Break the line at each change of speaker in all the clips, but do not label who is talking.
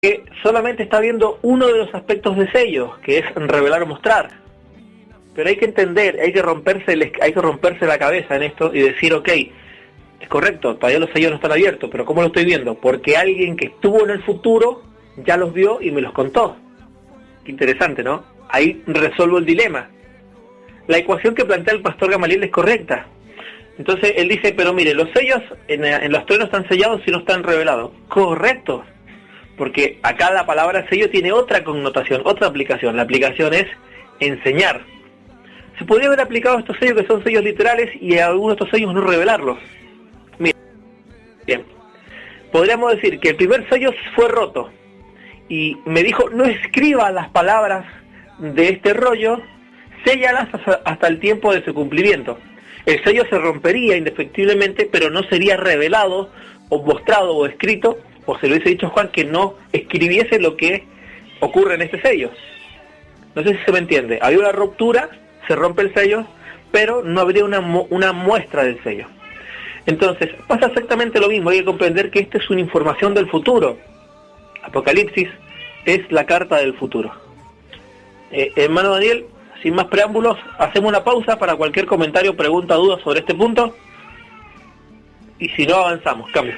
que solamente está viendo uno de los aspectos de sellos, que es revelar o mostrar. Pero hay que entender, hay que romperse la cabeza en esto y decir, ok, es correcto, todavía los sellos no están abiertos, pero ¿cómo lo estoy viendo? Porque alguien que estuvo en el futuro ya los vio y me los contó. Qué interesante, ¿no? Ahí resuelvo el dilema. La ecuación que plantea el pastor Gamaliel es correcta. Entonces él dice, pero mire, los sellos en los truenos están sellados y no están revelados. Correcto. Porque acá la palabra sello tiene otra connotación, otra aplicación. La aplicación es enseñar. Se podría haber aplicado estos sellos que son sellos literales y a algunos de estos sellos no revelarlos. Bien. Podríamos decir que el primer sello fue roto y me dijo, no escriba las palabras de este rollo, séllalas hasta el tiempo de su cumplimiento. El sello se rompería indefectiblemente, pero no sería revelado o mostrado o escrito, o se lo hubiese dicho Juan que no escribiese lo que ocurre en este sello. No sé si se me entiende. Había una ruptura, se rompe el sello, pero no habría una muestra del sello. Entonces, pasa exactamente lo mismo. Hay que comprender que esta es una información del futuro. Apocalipsis es la carta del futuro. Hermano Daniel, sin más preámbulos, hacemos una pausa para cualquier comentario, pregunta, duda sobre este punto. Y si no, avanzamos. Cambio.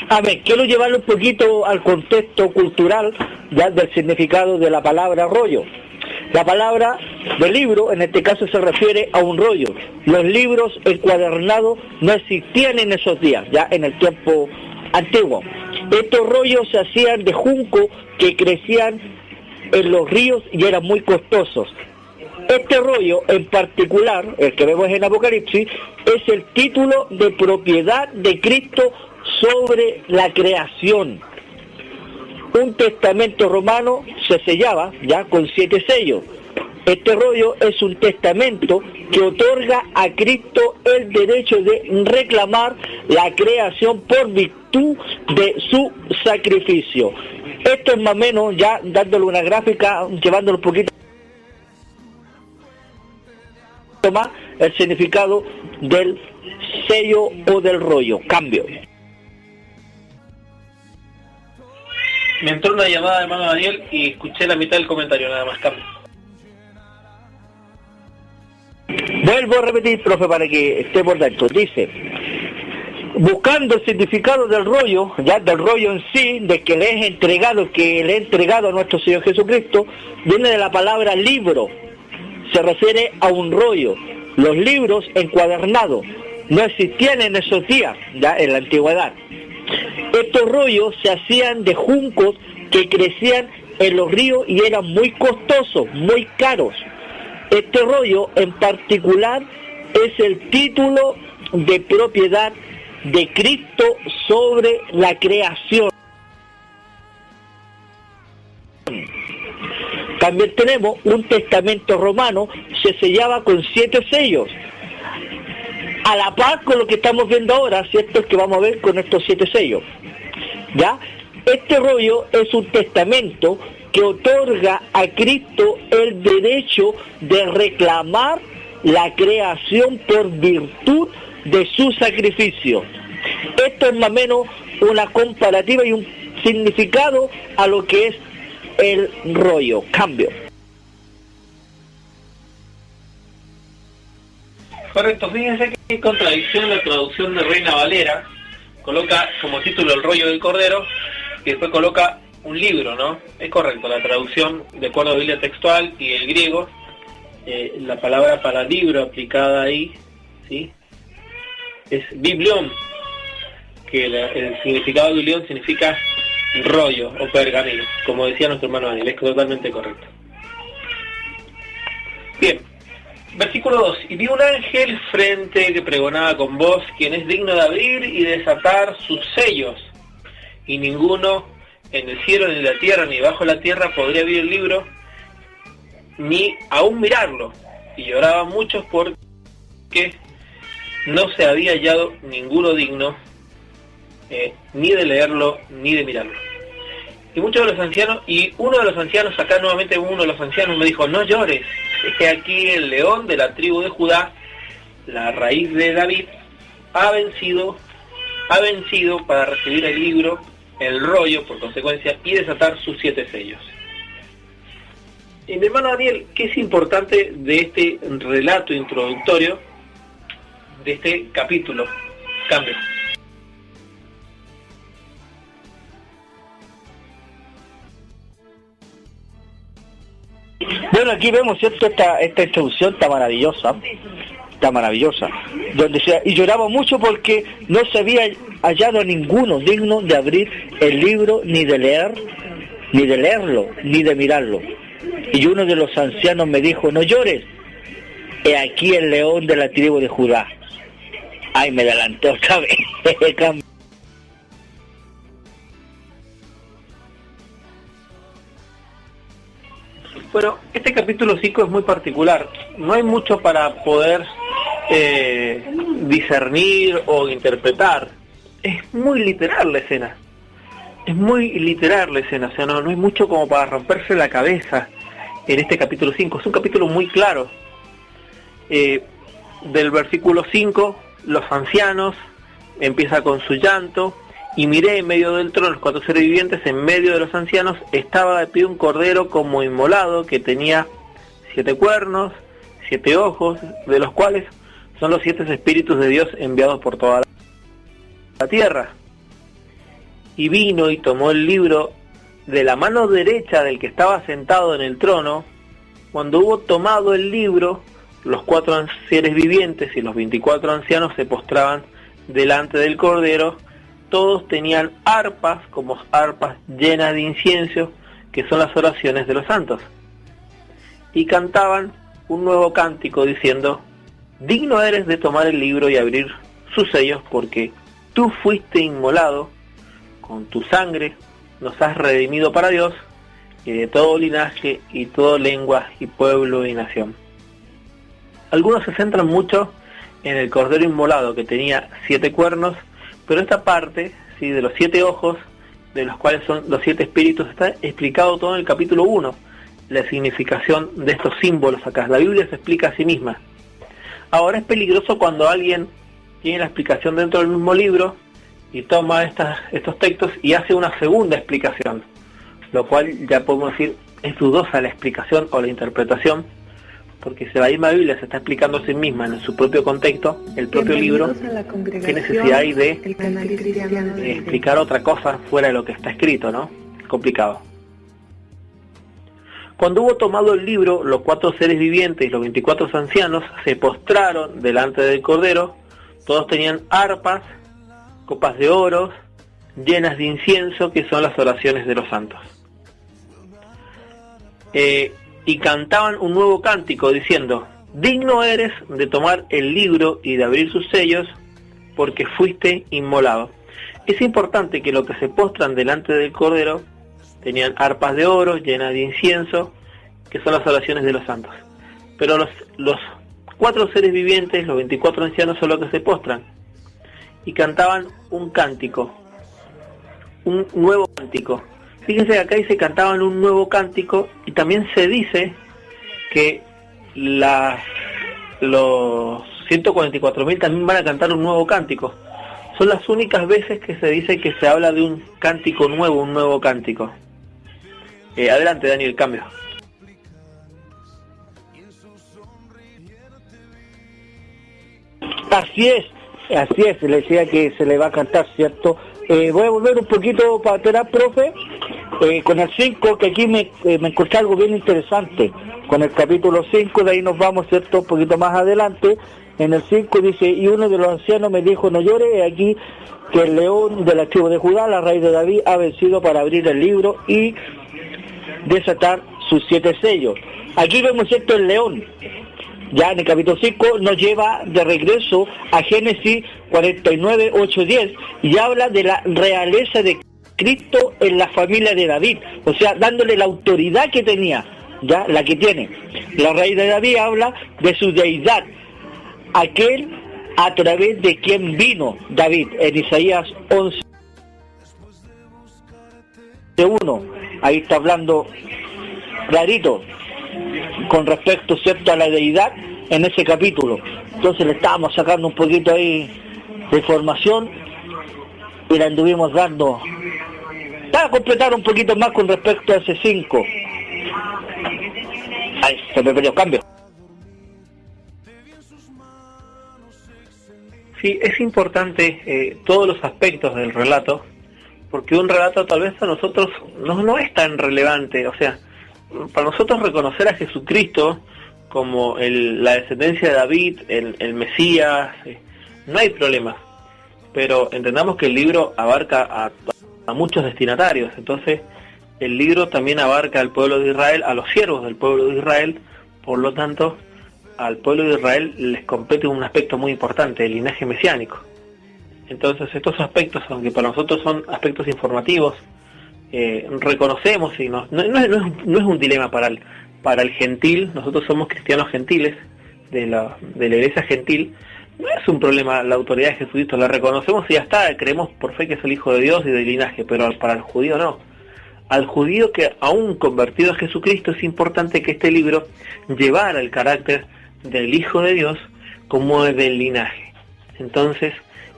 A ver, quiero llevarlo un poquito al contexto cultural ya del significado de la palabra rollo. La palabra de libro, en este caso, se refiere a un rollo. Los libros encuadernados no existían en esos días, ya en el tiempo antiguo. Estos rollos se hacían de junco que crecían en los ríos y eran muy costosos. Este rollo en particular, el que vemos en Apocalipsis, es el título de propiedad de Cristo sobre la creación. Un testamento romano se sellaba ya con 7 sellos. Este rollo es un testamento que otorga a Cristo el derecho de reclamar la creación por virtud de su sacrificio. Esto es más o menos, ya dándole una gráfica, llevándolo un poquito más, el significado del sello o del rollo. Cambio.
Me entró una llamada de hermano Daniel y escuché la mitad del comentario, nada más. Cambio.
Vuelvo a repetir, profe, para que esté por dentro. Dice, buscando el significado del rollo, ya del rollo en sí, de que le he entregado a nuestro Señor Jesucristo, viene de la palabra libro. Se refiere a un rollo. Los libros encuadernados no existían en esos días, ya en la antigüedad. Estos rollos se hacían de juncos que crecían en los ríos y eran muy costosos, muy caros. Este rollo en particular es el título de propiedad de Cristo sobre la creación. También tenemos un testamento romano, se sellaba con 7 sellos. A la par con lo que estamos viendo ahora, ¿cierto? Es que vamos a ver con estos 7 sellos. ¿Ya? Este rollo es un testamento que otorga a Cristo el derecho de reclamar la creación por virtud de su sacrificio. Esto es más o menos una comparativa y un significado a lo que es el rollo. Cambio.
Correcto, fíjense que hay contradicción en la traducción de Reina Valera. Coloca como título El rollo del Cordero y después coloca un libro, ¿no? Es correcto, la traducción de acuerdo a la Biblia textual y el griego, la palabra para libro aplicada ahí, ¿sí? Es biblión, que el significado de biblión significa rollo o pergamino, como decía nuestro hermano Daniel, es totalmente correcto. Bien. Versículo 2. Y vi un ángel frente que pregonaba con voz, quien es digno de abrir y desatar sus sellos. Y ninguno en el cielo, ni en la tierra, ni bajo la tierra podría abrir el libro, ni aún mirarlo. Y lloraban muchos porque no se había hallado ninguno digno, ni de leerlo, ni de mirarlo. Y muchos de los ancianos, y uno de los ancianos, acá nuevamente uno de los ancianos me dijo, no llores, es que aquí el león de la tribu de Judá, la raíz de David, ha vencido ha vencido para recibir el libro, el rollo, por consecuencia, y desatar sus 7 sellos. Y mi hermano Daniel, ¿qué es importante de este relato introductorio, de este capítulo? Cambio.
Bueno, aquí vemos, ¿cierto? Esta introducción está maravillosa, donde y lloraba mucho porque no se había hallado a ninguno digno de abrir el libro, ni de leerlo, ni de mirarlo. Y uno de los ancianos me dijo: no llores, he aquí el león de la tribu de Judá. Ay, me adelanté otra vez.
Bueno, este capítulo 5 es muy particular. No hay mucho para poder discernir o interpretar. Es muy literal la escena. O sea, no hay mucho como para romperse la cabeza en este capítulo 5. Es un capítulo muy claro. Del versículo 5, los ancianos, empieza con su llanto. Y miré en medio del trono los 4 seres vivientes, en medio de los ancianos estaba de pie un cordero como inmolado, que tenía 7 cuernos, 7 ojos, de los cuales son los 7 espíritus de Dios enviados por toda la tierra. Y vino y tomó el libro de la mano derecha del que estaba sentado en el trono. Cuando hubo tomado el libro, los 4 seres vivientes y los 24 ancianos se postraban delante del cordero. Todos tenían arpas, como arpas llenas de incienso, que son las oraciones de los santos. Y cantaban un nuevo cántico diciendo: digno eres de tomar el libro y abrir sus sellos, porque tú fuiste inmolado, con tu sangre nos has redimido para Dios, y de todo linaje y toda lengua y pueblo y nación. Algunos se centran mucho en el cordero inmolado, que tenía 7 cuernos, pero esta parte, sí, de los 7 ojos, de los cuales son los 7 espíritus, está explicado todo en el capítulo 1, la significación de estos símbolos acá. La Biblia se explica a sí misma. Ahora es peligroso cuando alguien tiene la explicación dentro del mismo libro y toma estos textos y hace una segunda explicación, lo cual ya podemos decir es dudosa la explicación o la interpretación, porque si la misma Biblia se está explicando a sí misma en su propio contexto, el propio libro, ¿qué necesidad hay de explicar otra cosa fuera de lo que está escrito, no? Es complicado. Cuando hubo tomado el libro, los 4 seres vivientes y los 24 ancianos se postraron delante del Cordero. Todos tenían arpas, copas de oro, llenas de incienso, que son las oraciones de los santos. Y cantaban un nuevo cántico diciendo: digno eres de tomar el libro y de abrir sus sellos, porque fuiste inmolado. Es importante que los que se postran delante del Cordero tenían arpas de oro llenas de incienso, que son las oraciones de los santos. Pero los 4 seres vivientes, los 24 ancianos, son los que se postran y cantaban un cántico, un nuevo cántico. Fíjense que acá dice cantaban un nuevo cántico, y también se dice que los 144.000 también van a cantar un nuevo cántico. Son las únicas veces que se dice que se habla de un cántico nuevo, un nuevo cántico. Adelante, Daniel, cambio.
Así es, le decía que se le va a cantar, ¿cierto? Voy a volver un poquito para atrás, profe, con el 5, que aquí me encontré algo bien interesante, con el capítulo 5, de ahí nos vamos, ¿cierto?, un poquito más adelante. En el 5 dice: y uno de los ancianos me dijo: no llores, he aquí que el león de la tribu de Judá, la raíz de David, ha vencido para abrir el libro y desatar sus 7 sellos. Aquí vemos, ¿cierto?, el león. Ya en el capítulo 5 nos lleva de regreso a Génesis 49, 8, 10, y habla de la realeza de Cristo en la familia de David, o sea, dándole la autoridad que tenía, ya la que tiene. La raíz de David habla de su deidad, aquel a través de quien vino David, en Isaías 11, 1, ahí está hablando clarito con respecto, ¿cierto?, a la deidad en ese capítulo. Entonces le estábamos sacando un poquito ahí de información y la anduvimos dando. Para completar un poquito más con respecto a ese 5. Ay, se me perdió cambio.
Sí, es importante todos los aspectos del relato, porque un relato tal vez a nosotros no es tan relevante. O sea, para nosotros reconocer a Jesucristo como la descendencia de David, el Mesías, no hay problema. Pero entendamos que el libro abarca a muchos destinatarios. Entonces, el libro también abarca al pueblo de Israel, a los siervos del pueblo de Israel. Por lo tanto, al pueblo de Israel les compete un aspecto muy importante, el linaje mesiánico. Entonces estos aspectos, aunque para nosotros son aspectos informativos, reconocemos, y no es un dilema para el gentil. Nosotros somos cristianos gentiles, de la iglesia gentil. No es un problema la autoridad de Jesucristo, la reconocemos y ya está, creemos por fe que es el Hijo de Dios y del linaje, pero para el judío no. Al judío que aún convertido a Jesucristo es importante que este libro llevara el carácter del Hijo de Dios como del linaje. Entonces,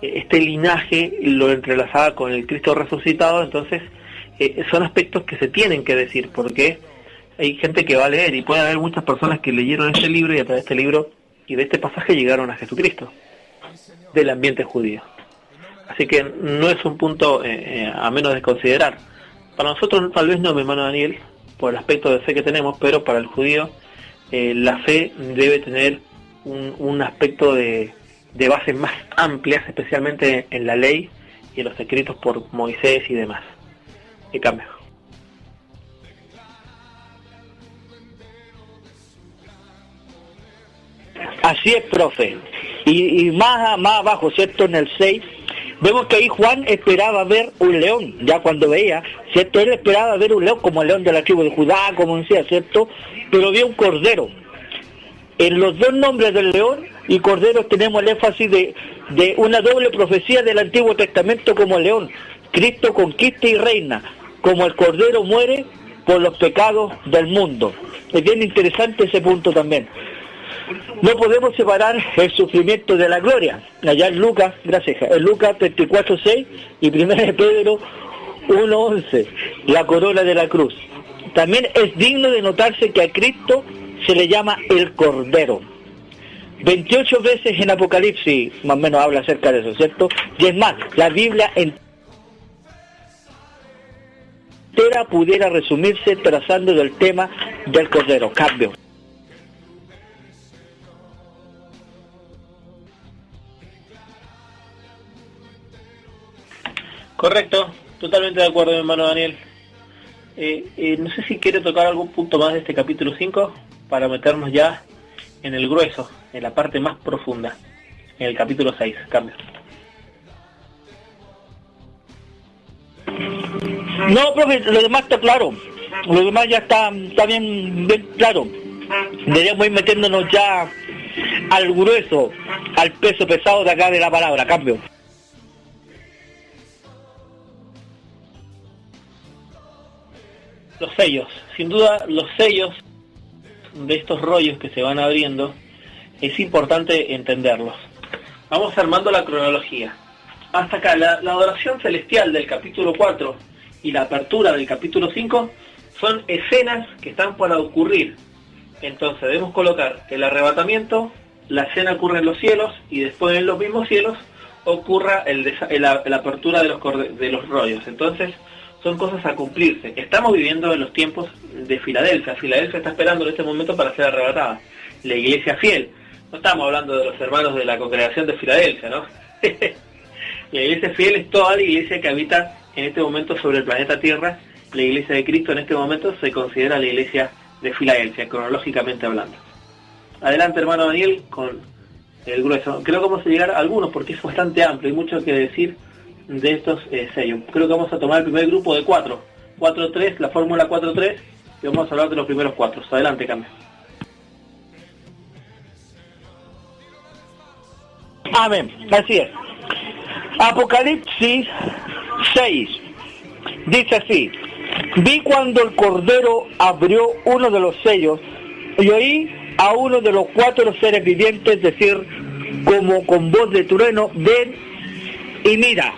este linaje lo entrelazaba con el Cristo resucitado. Entonces, son aspectos que se tienen que decir, porque hay gente que va a leer, y puede haber muchas personas que leyeron este libro y a través de este libro y de este pasaje llegaron a Jesucristo, del ambiente judío. Así que no es un punto a menos de considerar. Para nosotros tal vez no, mi hermano Daniel, por el aspecto de fe que tenemos, pero para el judío la fe debe tener un aspecto de bases más amplias, especialmente en la ley y en los escritos por Moisés y demás. ¿Qué cambio?
Así es, profe. Y más abajo, ¿cierto? En el 6, vemos que ahí Juan esperaba ver un león, ya cuando veía, ¿cierto? Él esperaba ver un león como el león de la tribu de Judá, como decía, ¿cierto? Pero vio un cordero. En los dos nombres del león y cordero tenemos el énfasis de una doble profecía del Antiguo Testamento como el león. Cristo conquista y reina, como el cordero muere por los pecados del mundo. Es bien interesante ese punto también. No podemos separar el sufrimiento de la gloria. Allá en Lucas, gracias, en Lucas 24:6 y 1 de Pedro 1:11, la corona de la cruz. También es digno de notarse que a Cristo se le llama el Cordero. 28 veces en Apocalipsis, más o menos habla acerca de eso, ¿cierto? Y es más, la Biblia entera pudiera resumirse trazando del tema del Cordero. Cambio.
Correcto, totalmente de acuerdo, mi hermano Daniel. No sé si quiere tocar algún punto más de este capítulo 5 para meternos ya en el grueso, en la parte más profunda, en el capítulo 6. Cambio.
No, profe, lo demás está claro. Lo demás ya está bien claro. Deberíamos ir metiéndonos ya al grueso, al peso pesado de acá de la palabra. Cambio.
Los sellos, sin duda los sellos de estos rollos que se van abriendo, es importante entenderlos. Vamos armando la cronología. Hasta acá, la adoración celestial del capítulo 4 y la apertura del capítulo 5 son escenas que están para ocurrir. Entonces debemos colocar el arrebatamiento, la escena ocurre en los cielos y después en los mismos cielos ocurra la apertura de los rollos. Entonces son cosas a cumplirse. Estamos viviendo en los tiempos de Filadelfia. Filadelfia está esperando en este momento para ser arrebatada. La iglesia fiel. No estamos hablando de los hermanos de la congregación de Filadelfia, ¿no? La iglesia fiel es toda la iglesia que habita en este momento sobre el planeta Tierra. La iglesia de Cristo en este momento se considera la iglesia de Filadelfia, cronológicamente hablando. Adelante, hermano Daniel, con el grueso. Creo que vamos a llegar a algunos porque es bastante amplio, hay mucho que decir de estos sellos. Creo que vamos a tomar el primer grupo de 4. 4-3, la fórmula 4-3, y vamos a hablar de los primeros 4. Adelante, cambio.
Amén, así es. Apocalipsis 6 dice así: vi cuando el Cordero abrió uno de los sellos y oí a uno de los 4 seres vivientes decir como con voz de trueno: ven y mira.